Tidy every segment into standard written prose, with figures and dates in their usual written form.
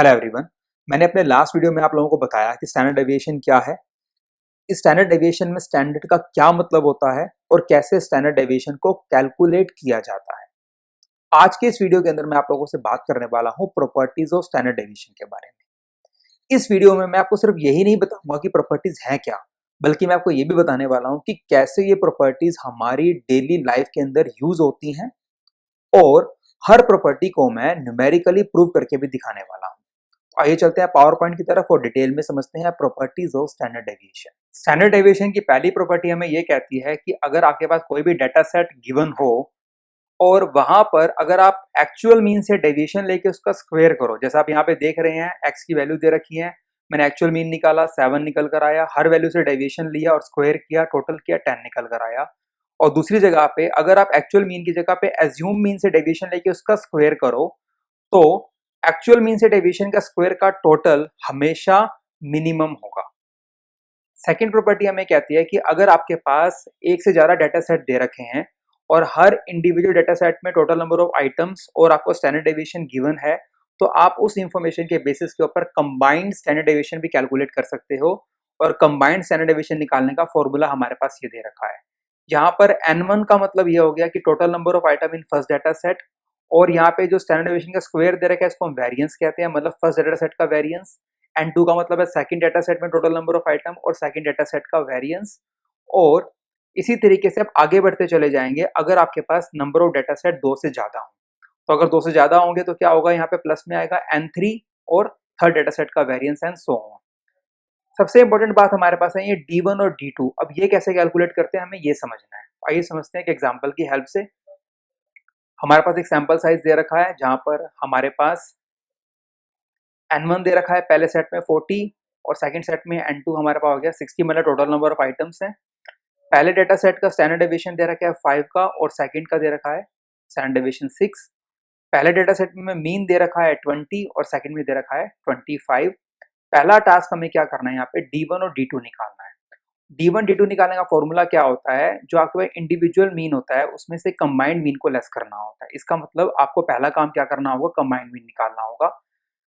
Hello everyone. मैंने अपने last video में आप लोगों को बताया कि स्टैंडर्ड डेविएशन क्या है। इस स्टैंडर्ड डेविएशन में स्टैंडर्ड का क्या मतलब होता है और कैसे स्टैंडर्ड डेविएशन को कैलकुलेट किया जाता है। आज के इस वीडियो के अंदर मैं आप लोगों से बात करने वाला हूं प्रॉपर्टीज ऑफ स्टैंडर्ड डेविएशन के बारे में। इस वीडियो में मैं आपको सिर्फ यही नहीं बताऊंगा कि प्रॉपर्टीज हैं क्या, बल्कि मैं आपको ये भी बताने वाला हूं कि कैसे ये प्रॉपर्टीज हमारी डेली लाइफ के अंदर यूज होती हैं और हर प्रॉपर्टी को मैं न्यूमेरिकली प्रूव करके भी दिखाने वाला हूं। आइए चलते हैं पावर पॉइंट की तरफ और डिटेल में समझते हैं properties of standard deviation. Standard deviation की पहली प्रॉपर्टी हमें यह कहती है कि अगर आपके पास कोई भी डेटा सेट गिवन हो और वहां पर अगर आप एक्चुअल मीन से डेविएशन लेके उसका स्क्वायर करो, जैसा आप यहाँ पे देख रहे हैं एक्स की वैल्यू दे रखी है, मैंने एक्चुअल मीन निकाला 7 निकल कर आया, हर वैल्यू से डेविएशन लिया और स्क्वायर किया, टोटल किया 10 निकल कर आया। और दूसरी जगह पे अगर आप एक्चुअल मीन की जगह पे एज्यूम मीन से डेविएशन लेके उसका स्क्वायर करो तो एक्चुअल मीन से डेविएशन का स्क्वायर का टोटल हमेशा मिनिमम होगा। सेकंड प्रॉपर्टी हमें कहती है कि अगर आपके पास एक से ज्यादा डेटा सेट दे रखे हैं और हर इंडिविजुअल डेटा सेट में टोटल नंबर ऑफ आइटम्स और आपको स्टैंडर्ड डेविएशन गिवन है, तो आप उस इंफॉर्मेशन के बेसिस के ऊपर कंबाइंड स्टैंडर्ड डेविएशन भी कैलकुलेट कर सकते हो। और कंबाइंड स्टैंडर्ड डेविएशन निकालने का फॉर्मूला हमारे पास ये दे रखा है। यहाँ पर N1 का मतलब ये हो गया कि total number of item in first data set, और यहाँ पे जो स्टैंडर्ड डेविएशन का स्क्वायर दे रखा है इसको हम वेरिएंस कहते हैं, मतलब फर्स्ट डेटा सेट का वेरिएंस। N2 का मतलब है सेकंड डेटा सेट में टोटल नंबर ऑफ आइटम और सेकंड डेटा सेट का वेरिएंस। और इसी तरीके से आप आगे बढ़ते चले जाएंगे। अगर आपके पास नंबर ऑफ डेटा सेट 2 से ज्यादा हो, तो अगर 2 से ज्यादा होंगे तो क्या होगा, यहाँ पे प्लस में आएगा N3 और थर्ड डेटा सेट का वेरिएंस एंड सो ऑन। सबसे इंपॉर्टेंट बात हमारे पास है ये D1 और D2। अब ये कैसे कैलकुलेट करते हैं हमें ये समझना है। आइए समझते हैं कि एग्जाम्पल की हेल्प से। हमारे पास एक सैंपल साइज दे रखा है जहां पर हमारे पास N1 दे रखा है पहले सेट में 40 और सेकंड सेट में N2 हमारे पास हो गया 60, मतलब टोटल नंबर ऑफ आइटम्स है। पहले डेटा सेट का स्टैंडर्ड डेविएशन दे रखा है 5 का और सेकंड का दे रखा है स्टैंडर्ड डेविएशन 6। पहले डेटा सेट में मीन दे रखा है 20 और सेकंड में दे रखा है 25। पहला टास्क हमें क्या करना है, यहाँ पे D1 और D2 निकालना है। D1 D2 निकालने का फॉर्मूला क्या होता है, जो आपके पास इंडिविजुअल मीन होता है उसमें से कंबाइंड मीन को लेस करना होता है। इसका मतलब आपको पहला काम क्या करना होगा, कंबाइंड मीन निकालना होगा।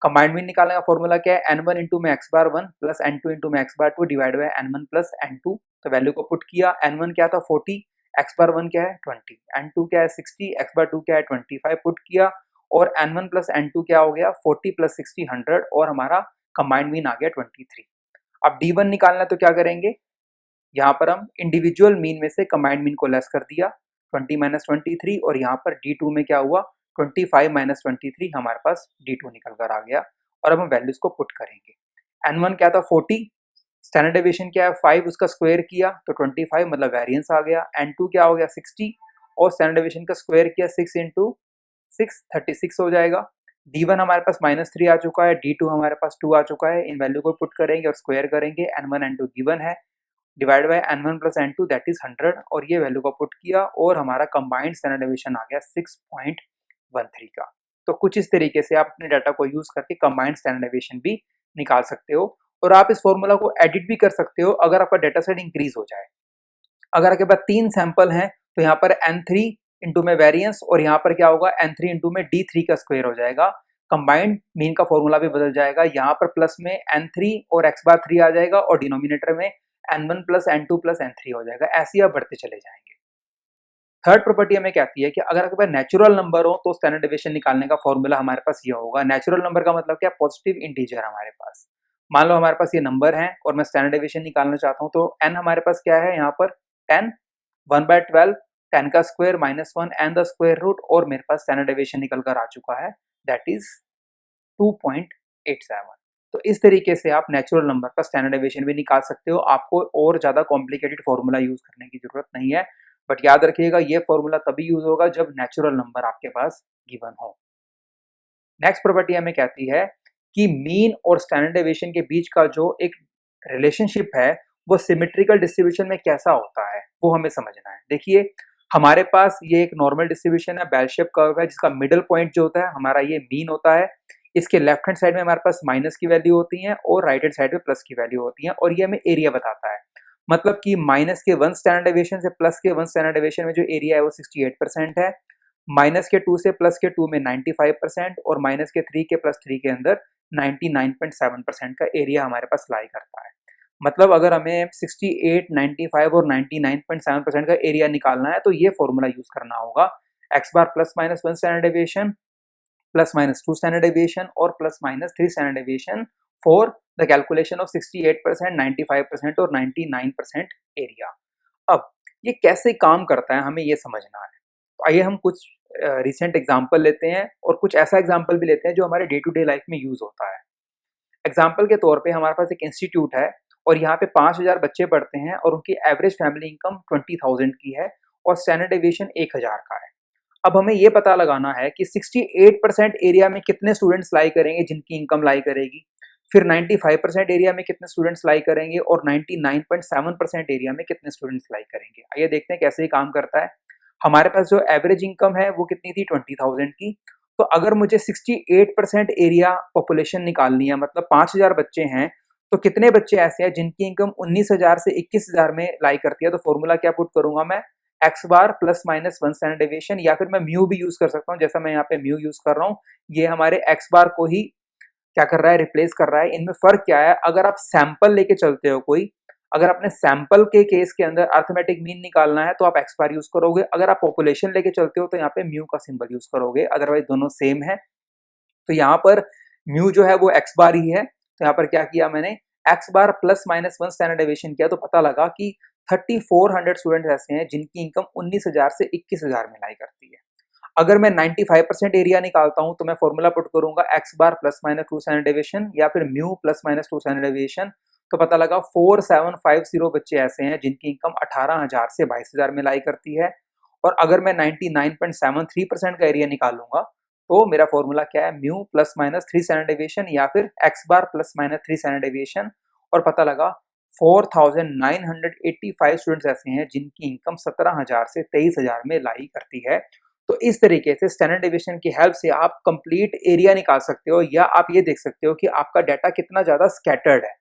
कंबाइंड मीन निकालने का फॉर्मूला क्या है, N1 इंटू में x बार 1 प्लस N2 इंटू में x bar 2 divide by N1 plus N2। तो वैल्यू को पुट किया, N1 क्या था 40, x बार 1 क्या है 20, N2 क्या है 60, x बार 2 क्या है 25, पुट किया और N1 प्लस N2 क्या हो गया 40 प्लस 60 100 और हमारा कंबाइंड मीन आ गया 23। अब D1 निकालना है तो क्या करेंगे, यहाँ पर हम इंडिविजुअल मीन में से कंबाइंड मीन को लेस कर दिया 20 माइनस 23, और यहाँ पर D2 में क्या हुआ 25 माइनस 23, हमारे पास D2 निकल कर आ गया। और अब हम वैल्यूज को पुट करेंगे। N1 क्या था 40, स्टैंडर्ड डेविएशन क्या है 5, उसका स्क्वायर किया तो 25 मतलब वेरिएंस आ गया। N2 क्या हो गया 60 और स्टैंडर्ड डेविएशन का स्क्वायर किया 6 इंटू 6 36 हो जाएगा। D1 हमारे पास -3 आ चुका है, D2 हमारे पास 2 आ चुका है। इन वैल्यू को पुट करेंगे और स्क्वायर करेंगे। N1 N2 गिवन है, divide by N1 plus N2 that is 100, और ये वैल्यू को पुट किया और हमारा कंबाइंड स्टैंडर्ड डेविएशन आ गया 6.13 का। तो कुछ इस तरीके से आप अपने डाटा को यूज करके कंबाइंड स्टैंडर्ड डेविएशन भी निकाल सकते हो। और आप इस फॉर्मूला को एडिट भी कर सकते हो अगर आपका डेटा सेट इंक्रीज हो जाए। अगर आपके पास 3 सैंपल हैं तो यहाँ पर N3 इंटू में वेरिएंस और यहाँ पर क्या होगा N3 इंटू में D3 का स्क्वायर हो जाएगा। कंबाइंड मीन का फॉर्मूला भी बदल जाएगा, यहाँ पर प्लस में N3 और x बार 3 आ जाएगा और डिनोमिनेटर में N1 plus N2 plus N3 हो जाएगा। ऐसे ही आप बढ़ते चले जाएंगे। थर्ड प्रॉपर्टी हमें कहती है कि अगर आपके पास नेचुरल नंबर हो तो स्टैंडर्ड डेविएशन निकालने का फॉर्मूला हमारे पास ये होगा। नेचुरल नंबर का मतलब क्या, पॉजिटिव इंटीजर हमारे पास। मान लो हमारे पास ये नंबर है और मैं स्टैंडर्ड डेविएशन निकालना चाहता हूँ, तो n हमारे पास क्या है, यहाँ पर 10, 1/12, 10 का square -1 and the square root, और मेरे पास स्टैंडर्ड डेविएशन निकल कर आ चुका है दैट इज 2.87। तो इस तरीके से आप नेचुरल नंबर का स्टैंडर्ड डेविएशन भी निकाल सकते हो। आपको और ज्यादा कॉम्प्लिकेटेड फॉर्मूला यूज करने की जरूरत नहीं है, बट याद रखिएगा ये फॉर्मूला तभी यूज होगा जब नेचुरल नंबर आपके पास गिवन हो। नेक्स्ट प्रॉपर्टी हमें कहती है कि मीन और स्टैंडर्ड डेविएशन के बीच का जो एक रिलेशनशिप है वो सिमेट्रिकल डिस्ट्रीब्यूशन में कैसा होता है वो हमें समझना है। देखिए हमारे पास ये एक नॉर्मल डिस्ट्रीब्यूशन है, बेल शेप कर्व है, जिसका मिडिल पॉइंट जो होता है हमारा ये मीन होता है। इसके लेफ्ट हैंड साइड में हमारे पास माइनस की वैल्यू होती है और राइट हैंड साइड में प्लस की वैल्यू होती है, और ये हमें एरिया बताता है। मतलब कि माइनस के 1 स्टैंडर्ड डेविएशन से प्लस के 1 स्टैंडर्ड डेविएशन में जो एरिया है वो 68% है, माइनस के 2 से प्लस के 2 में 95% और माइनस के 3 के प्लस 3 के अंदर 99.7% का एरिया हमारे पास लाई करता है। मतलब अगर हमें 68, 95 और 99.7% का एरिया निकालना है तो ये फॉर्मूला यूज करना होगा, X bar plus minus 1 standard deviation, plus minus 2 standard deviation और plus minus 3 standard deviation for the calculation of 68%, 95% और 99% एरिया। अब ये कैसे काम करता है हमें ये समझना है। तो आइए हम कुछ रिसेंट एग्जाम्पल लेते हैं और कुछ ऐसा एग्जाम्पल भी लेते हैं जो हमारे डे टू डे लाइफ में यूज होता है। एग्जाम्पल के तौर पे हमारे पास एक इंस्टीट्यूट है और यहाँ पे 5000 बच्चे पढ़ते हैं और उनकी एवरेज फैमिली इनकम 20,000 की है और स्टैंडर्ड डेविएशन 1000 का है। अब हमें ये पता लगाना है कि 68% एरिया में कितने स्टूडेंट्स लाई करेंगे जिनकी इनकम लाई करेगी, फिर 95% एरिया में कितने स्टूडेंट्स लाई करेंगे और 99.7% एरिया में कितने स्टूडेंट्स लाई करेंगे। आइए देखते हैं कैसे ये काम करता है। हमारे पास जो एवरेज इनकम है वो कितनी थी, 20,000 की। तो अगर मुझे 68% एरिया पॉपुलेशन निकालनी है, मतलब 5000 बच्चे हैं, तो कितने बच्चे ऐसे हैं जिनकी इनकम 19,000 से 21,000 में लाई करती है। तो फॉर्मूला क्या पुट करूंगा मैं, x bar plus minus 1 standard deviation, या फिर मैं म्यू भी यूज कर सकता हूँ, जैसा मैं यहाँ पे म्यू यूज कर रहा हूँ। ये हमारे एक्स बार को ही क्या कर रहा है, रिप्लेस कर रहा है। इनमें फर्क क्या है, अगर आप सैंपल लेके चलते हो कोई, अगर अपने सैंपल के केस के अंदर अर्थमेटिक मीन निकालना है तो आप एक्स बार यूज करोगे, अगर आप पॉपुलेशन लेके चलते हो तो यहाँ पे म्यू का सिंबल यूज करोगे, अदरवाइज दोनों सेम है। तो यहाँ पर म्यू जो है वो एक्स बार ही है। तो यहाँ पर क्या किया मैंने, x bar plus minus 1 standard deviation किया तो पता लगा कि 3400 स्टूडेंट्स ऐसे हैं जिनकी इनकम 19,000 से 21,000 में लाई करती है। अगर मैं 95% एरिया निकालता हूं तो मैं फॉर्मूला पुट करूंगा, x bar plus minus 2 standard deviation या फिर mu plus minus 2 standard deviation. तो पता लगा 4750 बच्चे ऐसे हैं जिनकी इनकम 18,000 से 22,000 में लाई करती है। और अगर मैं 99.73% का एरिया निकालूंगा तो मेरा फॉर्मूला क्या है, mu plus minus 3 standard deviation या फिर x bar plus minus 3 standard deviation. और पता लगा 4,985 स्टूडेंट्स ऐसे हैं जिनकी इनकम 17,000 से 23,000 में लाई करती है। तो इस तरीके से स्टैंडर्ड डेविएशन की हेल्प से आप कंप्लीट एरिया निकाल सकते हो, या आप ये देख सकते हो कि आपका डाटा कितना ज्यादा स्कैटर्ड है।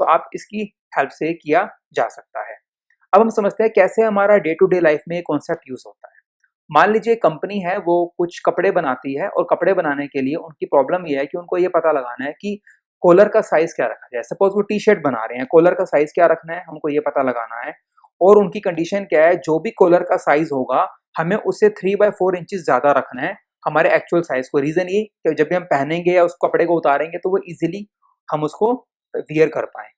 तो आप इसकी हेल्प से किया जा सकता है। अब हम समझते हैं कैसे हमारा डे टू डे लाइफ में ये कॉन्सेप्ट यूज होता है। मान लीजिए कंपनी है वो कुछ कपड़े बनाती है और कपड़े बनाने के लिए उनकी प्रॉब्लम ये है कि उनको ये पता लगाना है कि कॉलर का साइज क्या रखा जाए। सपोज वो टी शर्ट बना रहे हैं, कॉलर का साइज क्या रखना है उनको ये पता लगाना है। और उनकी कंडीशन क्या है, जो भी कॉलर का साइज होगा हमें उससे 3/4 इंचेस ज्यादा रखना है हमारे एक्चुअल साइज को। रीजन ये कि जब भी हम पहनेंगे या उस कपड़े को उतारेंगे तो वो इजीली हम उसको वियर कर पाए।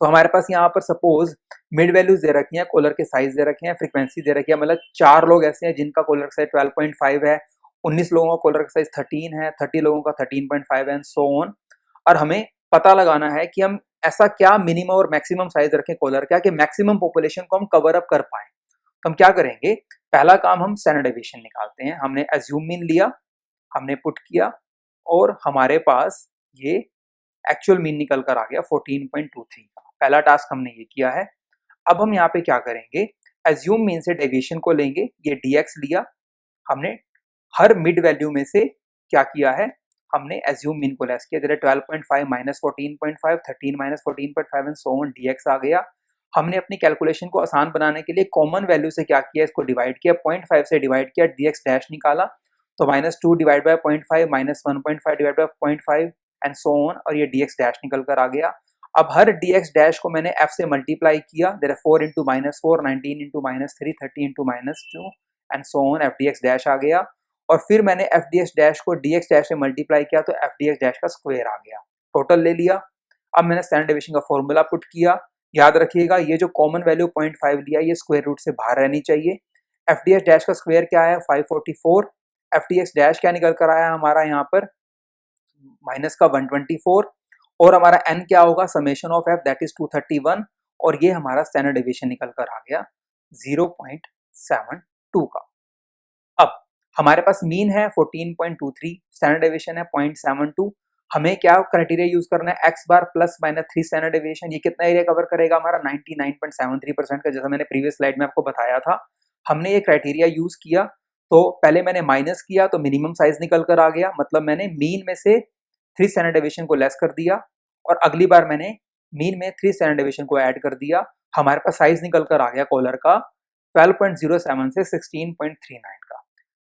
तो हमारे पास यहाँ पर सपोज मिड वैल्यूज दे रखी हैं, कॉलर के साइज दे रखे हैं, फ्रीक्वेंसी दे रखी है। मतलब 4 लोग ऐसे हैं जिनका कॉलर साइज 12.5 है, 19 लोगों का कॉलर का साइज 13 है, 30 लोगों का 13.5 है एंड सो ऑन। और हमें पता लगाना है कि हम ऐसा क्या मिनिमम और मैक्सिमम साइज रखें कॉलर का कि मैक्सिमम पॉपुलेशन को हम कवर अप कर पाए। तो हम क्या करेंगे, पहला काम हम स्टैंडर्ड डेविएशन निकालते हैं। हमने एज्यूम मीन लिया, हमने पुट किया और हमारे पास ये एक्चुअल मीन निकल कर आ गया 14.23 का। पहला टास्क हमने ये किया है। अब हम यहाँ पे क्या करेंगे, एज्यूम मीन से डेविएशन को लेंगे, ये dx लिया हमने, हर मिड वैल्यू में से क्या किया है, हमने एज्यूम मीन को लेस किया। जैसे 12.5 minus 14.5, 13 minus 14.5 and so on, dx आ गया। हमने अपनी कैलकुलेशन को आसान बनाने के लिए कॉमन वैल्यू से क्या किया, इसको डिवाइड किया, 0.5 से डिवाइड किया, dx डैश निकाला। तो -2 divide by 0.5 minus 1.5 divide by 0.5 and so on, और ये dx डैश निकल कर आ गया। अब हर dx डैश को मैंने f से मल्टीप्लाई किया, there 4 into -4, 19 into -3, 30 into -2 and so on, f dx dash आ गया। और फिर मैंने f dx डैश को dx डैश से मल्टीप्लाई किया तो f dx डैश का स्क्वायर आ गया, टोटल ले लिया। अब मैंने स्टैंडर्ड डेविएशन का फॉर्मूला पुट किया। याद रखिएगा ये जो कॉमन वैल्यू 0.5 लिया ये स्क्वायर रूट से बाहर रहनी चाहिए। f dx डैश का स्क्वायर क्या है, 544। f dx डैश क्या निकल कर आया हमारा यहाँ पर, माइनस का 124। और हमारा n क्या होगा, summation of f that is 231। और ये हमारा स्टैंडर्ड डेविएशन निकल कर आ गया 0.72 का। अब हमारे पास मीन है 14.23, स्टैंडर्ड डेविएशन है 0.72। हमें क्या क्राइटेरिया यूज करना है, x बार प्लस माइनस 3 स्टैंडर्ड डेविएशन। ये कितना एरिया कवर करेगा हमारा, 99.73% का, जैसा मैंने प्रीवियस स्लाइड में आपको बताया था। हमने ये क्राइटेरिया यूज किया तो पहले मैंने माइनस किया तो मिनिमम साइज निकल कर आ गया, मतलब मैंने मीन में से 3 स्टैंडर्ड डेविएशन को लेस कर दिया और अगली बार मैंने मीन में 3 स्टैंडर्ड डेविएशन को ऐड कर दिया। हमारे पास साइज निकल कर आ गया कॉलर का 12.07 से 16.39 का।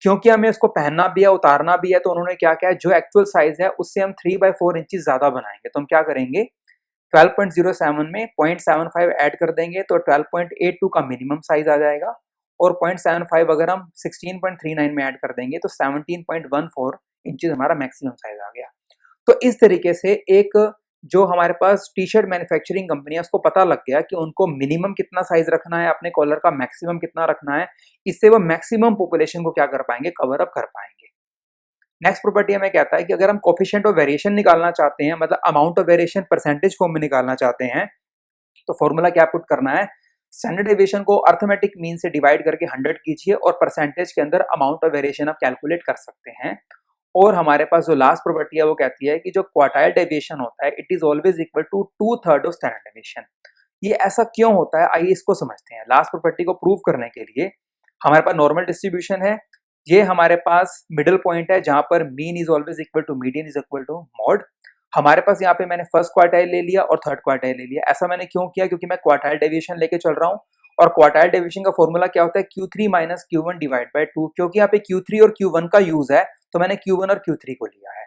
क्योंकि हमें उसको पहनना भी है, उतारना भी है, तो उन्होंने क्या किया है, जो एक्चुअल साइज है उससे हम 3/4 इंचेस ज्यादा बनाएंगे। तो हम क्या करेंगे, 12.07 में 0.75 ऐड कर देंगे तो 12.82 का मिनिमम साइज आ जाएगा, और 0.75 अगर हम 16.39 में ऐड कर देंगे तो 17.14 इंचेस हमारा मैक्सिमम साइज आ गया। तो इस तरीके से एक जो हमारे पास टी शर्ट मैन्युफैक्चरिंग कंपनी है उसको पता लग गया कि उनको मिनिमम कितना साइज रखना है, अपने कॉलर का मैक्सिमम कितना रखना है, इससे वो मैक्सिमम पॉपुलेशन को क्या कर पाएंगे, कवर अप कर पाएंगे। नेक्स्ट प्रॉपर्टी हमें कहता है कि अगर हम कोफिशिएंट ऑफ वेरिएशन निकालना चाहते हैं, मतलब amount of variation percentage form में निकालना चाहते हैं, तो फॉर्मूला क्या पुट करना है, स्टैंडर्ड डेविएशन को अर्थमेटिक मीन से डिवाइड करके 100 कीजिए और परसेंटेज के अंदर अमाउंट ऑफ वेरिएशन आप कैलकुलेट कर सकते हैं। और हमारे पास जो लास्ट प्रॉपर्टी है वो कहती है कि जो क्वार्टाइल डेविएशन होता है it is always equal to 2/3 of standard deviation. ये ऐसा क्यों होता है, आइए इसको समझते हैं। लास्ट प्रॉपर्टी को प्रूव करने के लिए हमारे पास नॉर्मल डिस्ट्रीब्यूशन है, ये हमारे पास मिडिल पॉइंट है जहां पर mean is always equal to median is equal to mode. हमारे पास यहाँ पे मैंने फर्स्ट क्वार्टाइल ले लिया और थर्ड क्वार्टाइल ले लिया। ऐसा मैंने क्यों किया, क्योंकि मैं क्वार्टाइल डेविएशन लेके चल रहा हूँ, और क्वार्टाइल डेविएशन का फॉर्मूला क्या होता है, Q3 minus Q1 divide by 2। क्योंकि यहाँ पे Q3 और Q1 का यूज है तो मैंने Q1 और Q3 को लिया है।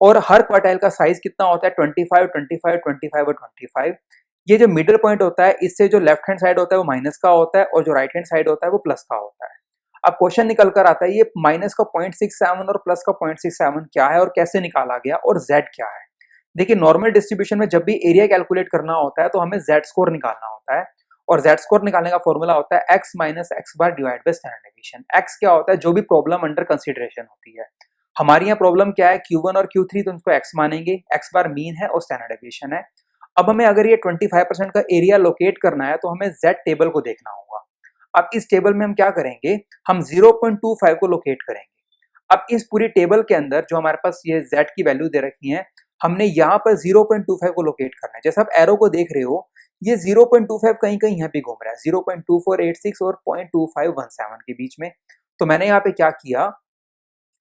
और हर क्वार्टाइल का साइज कितना होता है, 25, 25, 25 और 25। ये जो मिडिल पॉइंट होता है इससे जो लेफ्ट हैंड साइड होता है वो माइनस का होता है और जो राइट हैंड साइड होता है वो प्लस का होता है। अब क्वेश्चन निकल कर आता है ये माइनस का 0.67 और प्लस का 0.67 क्या है और कैसे निकाला गया, और z क्या है। देखिए नॉर्मल डिस्ट्रीब्यूशन में जब भी एरिया कैलकुलेट करना होता है तो हमें z स्कोर निकालना होता है, और z स्कोर निकालने का फॉर्मूला होता है x minus X bar divide by standard deviation. x क्या होता है, जो भी प्रॉब्लम अंडर कंसिडरेशन होती है। हमारी यहाँ प्रॉब्लम क्या है, Q1 और Q3, तो उनको x मानेंगे, x बार मीन है और स्टैंडर्ड डेविएशन है। अब हमें अगर ये 25% का एरिया लोकेट करना है तो हमें z टेबल को देखना होगा। अब इस टेबल में हम क्या करेंगे, हम 0.25 को लोकेट करेंगे। अब इस पूरी टेबल के अंदर जो हमारे पास ये z की वैल्यू दे रखी है, हमने यहाँ पर 0.25 को लोकेट करना है। जैसे आप एरो को देख रहे हो, ये 0.25 कहीं कहीं यहाँ पे घूम रहा है, 0.2486 और 0.2517 के बीच में। तो मैंने यहाँ पे क्या किया,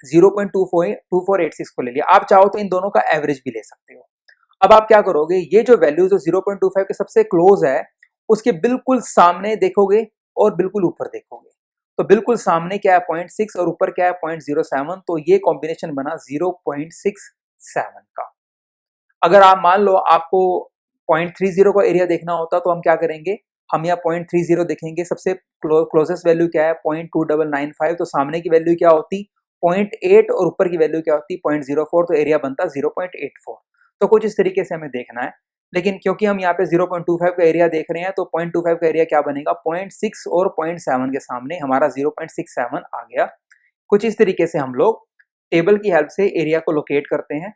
0.2486 को ले लिया। आप चाहो तो इन दोनों का एवरेज भी ले सकते हो। अब आप क्या करोगे, ये जो वैल्यू जो 0.25 के सबसे क्लोज है उसके बिल्कुल सामने देखोगे और बिल्कुल ऊपर देखोगे। तो बिल्कुल सामने क्या है 0.6 और ऊपर क्या है 0.07, तो ये कॉम्बिनेशन बना 0.67 का। अगर आप मान लो आपको 0.30 का एरिया देखना होता तो हम क्या करेंगे, हम यहाँ 0.30 देखेंगे, सबसे क्लोजेस्ट वैल्यू क्या है 0.2995, तो सामने की वैल्यू क्या होती 0.8 और ऊपर की वैल्यू क्या होती 0.04, तो एरिया बनता 0.84। तो कुछ इस तरीके से हमें देखना है। लेकिन क्योंकि हम यहाँ पे 0.25 का एरिया देख रहे हैं तो 0.25 का एरिया क्या बनेगा, 0.6 और 0.7 के सामने हमारा 0.67 आ गया। कुछ इस तरीके से हम लोग टेबल की हेल्प से एरिया को लोकेट करते हैं।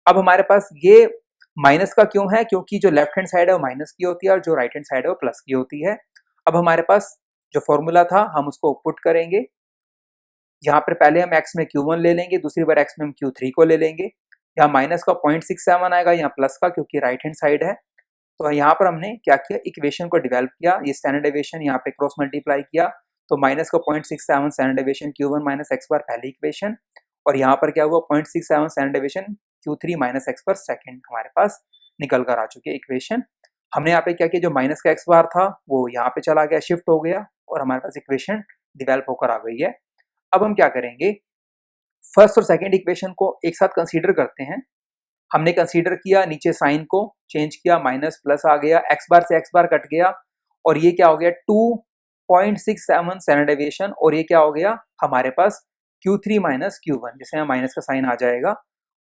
अब हमारे पास ये माइनस का क्यों है, क्योंकि जो लेफ्ट हैंड साइड है वो माइनस की होती है और जो राइट हैंड साइड है वो प्लस की होती है। अब हमारे पास जो फॉर्मूला था हम उसको पुट करेंगे। यहाँ पर पहले हम x में Q1 ले लेंगे, दूसरी बार x में हम Q3 को ले लेंगे। यहाँ माइनस का 0.67 आएगा, यहाँ प्लस का, क्योंकि राइट हैंड साइड है। तो यहाँ पर हमने क्या किया, इक्वेशन को डेवलप किया, ये स्टैंडर्ड डेविएशन यहाँ पे क्रॉस मल्टीप्लाई किया, तो माइनस का 0.67 standard deviation Q1 minus X bar पहली इक्वेशन, और यहाँ पर क्या हुआ 0.67 standard deviation Q3 minus X bar second हमारे पास निकल कर आ चुकी है इक्वेशन। हमने यहाँ पे क्या किया, जो माइनस का एक्स बार था वो यहाँ पे चला गया, शिफ्ट हो गया, और हमारे पास इक्वेशन डिवेल्प होकर आ गई है। अब हम क्या करेंगे, फर्स्ट और सेकेंड इक्वेशन को एक साथ कंसीडर करते हैं। हमने कंसीडर किया, नीचे साइन को चेंज किया, माइनस प्लस आ गया, एक्स बार से एक्स बार कट गया, और ये क्या हो गया 2.67 स्टैंडर्ड डेविएशन, और ये क्या हो गया हमारे पास Q3 माइनस Q1, जिससे यहाँ माइनस का साइन आ जाएगा।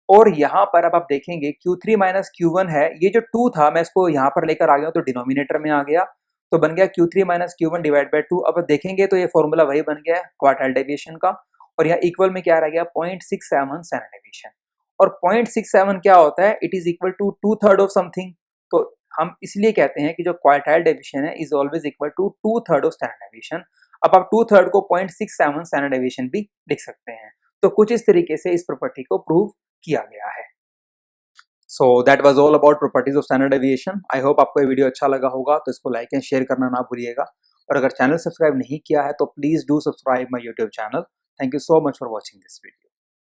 और यहाँ पर अब आप देखेंगे Q3 माइनस Q1 है, ये जो 2 था मैं इसको यहाँ पर लेकर आ गया तो डिनोमिनेटर में आ गया, तो बन गया Q3 minus Q1 divide by 2। अब देखेंगे तो ये फॉर्मूला वही बन गया क्वार्टाइल डेविएशन का, और यहाँ इक्वल में क्या रह गया 0.67 स्टैंडर्ड डेविएशन। और 0.67 क्या होता है, it is equal to 2/3 of something. तो हम इसलिए कहते हैं कि जो क्वार्टाइल डेविएशन है is always equal to 2/3 of standard deviation. अब आप 2/3 को 0.67 स्टैंडर्ड डेविएशन भी लिख सकते हैं। तो कुछ इस तरीके से इस प्रॉपर्टी को प्रूव किया गया है। So that was all about properties of standard deviation. I hope आपको ये वीडियो अच्छा लगा होगा, तो इसको लाइक एंड शेयर करना ना भूलिएगा, और अगर चैनल सब्सक्राइब नहीं किया है तो please do subscribe my YouTube channel. Thank you so much for watching this video.